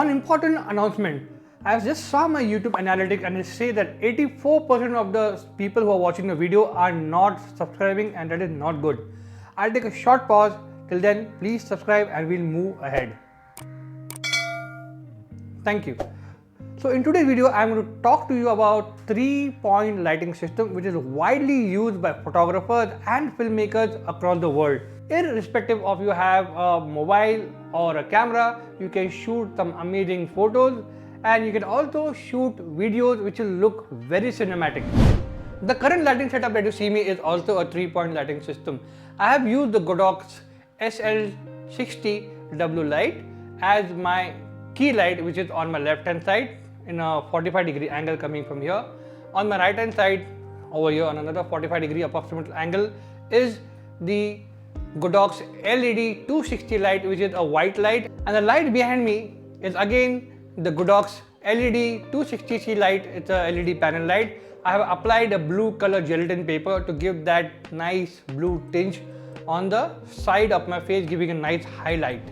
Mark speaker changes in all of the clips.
Speaker 1: One important announcement. I just saw my YouTube analytics and it says that 84% of the people who are watching the video are not subscribing, and that is not good. I'll take a short pause. Till then, please subscribe and we'll move ahead. Thank you. So in today's video, I'm going to talk to you about 3-point lighting system, which is widely used by photographers and filmmakers across the world. Irrespective of you have a mobile or a camera, you can shoot some amazing photos, and you can also shoot videos which will look very cinematic. The current lighting setup that you see me is also a 3-point lighting system. I have used the Godox SL60W light as my key light, which is on my left hand side in a 45-degree angle coming from here. On my right hand side over here on another 45-degree approximate angle is the Godox LED 260 light, which is a white light, and the light behind me is again the Godox LED 260C light. It's a LED panel light. I have applied a blue color gelatin paper to give that nice blue tinge on the side of my face, giving a nice highlight.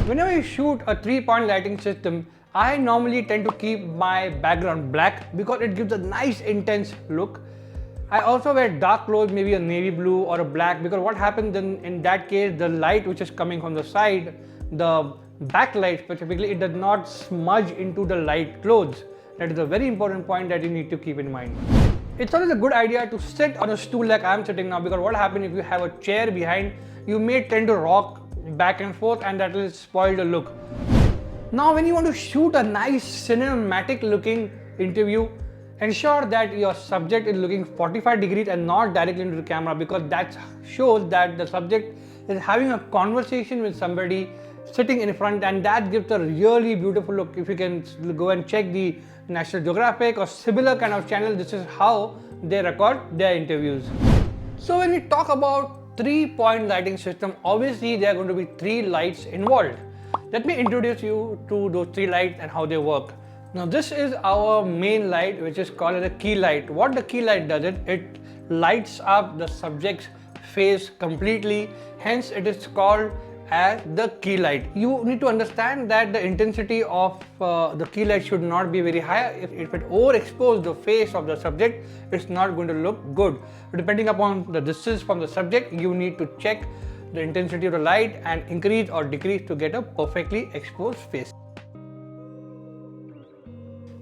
Speaker 1: Whenever you shoot a 3-point lighting system, I normally tend to keep my background black because it gives a nice intense look. I also wear dark clothes, maybe a navy blue or a black, because what happens in that case, the light which is coming from the side, the backlight specifically, it does not smudge into the light clothes. That is a very important point that you need to keep in mind. It's always a good idea to sit on a stool like I am sitting now, because what happens if you have a chair behind, you may tend to rock back and forth and that will spoil the look. Now when you want to shoot a nice cinematic looking interview, ensure that your subject is looking 45 degrees and not directly into the camera, because that shows that the subject is having a conversation with somebody sitting in front, and that gives a really beautiful look. If you can go and check the National Geographic or similar kind of channel, this is how they record their interviews. So when we talk about 3-point lighting system, obviously there are going to be 3 lights involved. Let me introduce you to those 3 lights and how they work. Now this is our main light, which is called as a key light. What the key light does, it lights up the subject's face completely, hence it is called as the key light. You need to understand that the intensity of the key light should not be very high. If it overexposes the face of the subject, it's not going to look good. Depending upon the distance from the subject, you need to check the intensity of the light and increase or decrease to get a perfectly exposed face.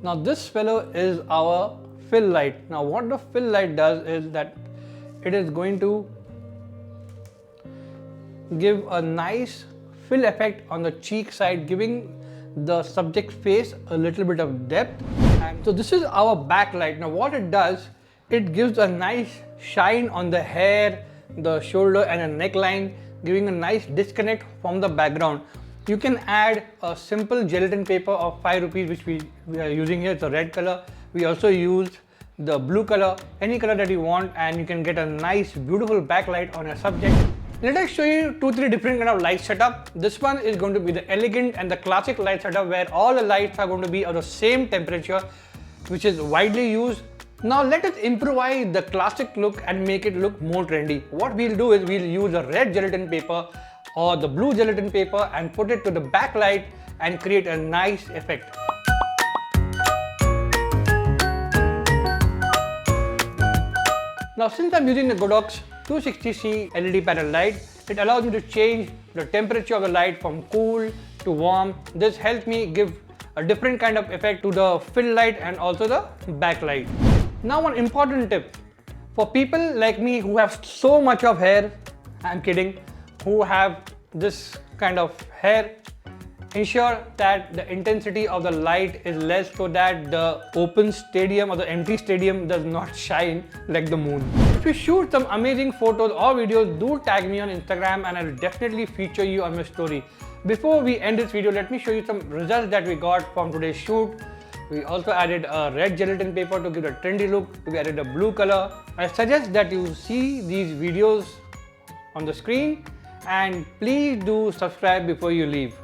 Speaker 1: Now this fellow is our fill light. Now what the fill light does is that it is going to give a nice fill effect on the cheek side, giving the subject's face a little bit of depth. And so this is our backlight. Now what it does, it gives a nice shine on the hair, the shoulder and a neckline, giving a nice disconnect from the background. You can add a simple gelatin paper of 5 rupees, which we are using here. It's a red color. We also used the blue color, any color that you want, and you can get a nice beautiful backlight on a subject. Let us show you 2-3 different kind of light setup. This one is going to be the elegant and the classic light setup, where all the lights are going to be of the same temperature, which is widely used. Now let us improvise the classic look and make it look more trendy. What we'll do is we'll use a red gelatin paper or the blue gelatin paper and put it to the backlight and create a nice effect. Now since I'm using the Godox 260C LED panel light, it allows me to change the temperature of the light from cool to warm. This helps me give a different kind of effect to the fill light and also the backlight. Now one important tip for people like me who have so much of hair, I'm kidding, who have this kind of hair, ensure that the intensity of the light is less so that the open stadium or the empty stadium does not shine like the moon. If you shoot some amazing photos or videos, do tag me on Instagram and I will definitely feature you on my story. Before we end this video, let me show you some results that we got from today's shoot. We also added a red gelatin paper to give a trendy look. We added a blue color. I suggest that you see these videos on the screen, and please do subscribe before you leave.